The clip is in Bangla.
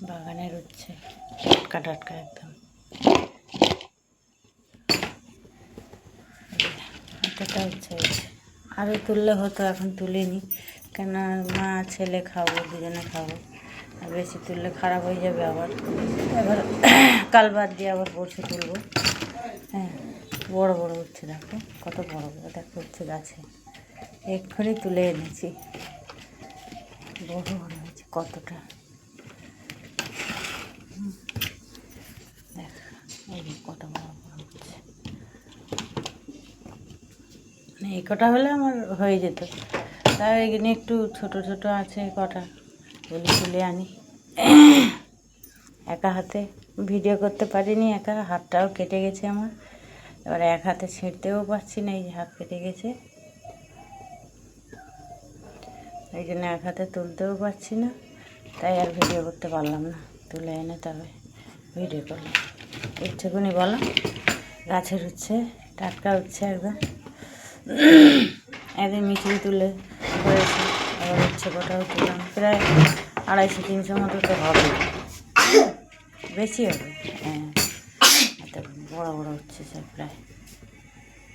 বাগানের উচ্ছে টাটকা টাটকা একদম। এতটা উচ্ছে হয়েছে, আরও তুললে হতো, এখন তুলিনি কেন মা ছেলে খাবো, দুজনে খাবো, আর বেশি তুললে খারাপ হয়ে যাবে আবার। এবার কাল বাদ দিয়ে আবার পরশু তুলবো। হ্যাঁ, বড় বড় উচ্ছে দেখো, কত বড় বড় দেখো উচ্ছে গাছে, এক্ষুনি তুলে এনেছি। বড় বড় হয়েছে কতটা, দেখ এই কত বড় বড় হচ্ছে। মানে এই কটা হলে আমার হয়ে যেত, তাই এখানে একটু ছোট ছোট আছে কটা, বলি তুলে আনি। একা হাতে ভিডিও করতে পারিনি, একা হাতটাও কেটে গেছে আমার, এবার এক হাতে ছিঁড়তেও পারছি না, এই যে হাত কেটে গেছে, এই জন্য এক হাতে তুলতেও পারছি না, তাই আর ভিডিও করতে পারলাম না। তুলে এনে তবে ভিডিও করলাম। উচ্ছেগুনি বলো, গাছের উচ্ছে, টাটকা উচ্ছে একদম। একদিন মিচড়ি তুলে হয়েছে, আবার উচ্ছে কটাও তুললাম, প্রায় 250-300 মতো তো হবে, বেশি হবে। হ্যাঁ, এত বড় বড় উচ্ছে সব প্রায়।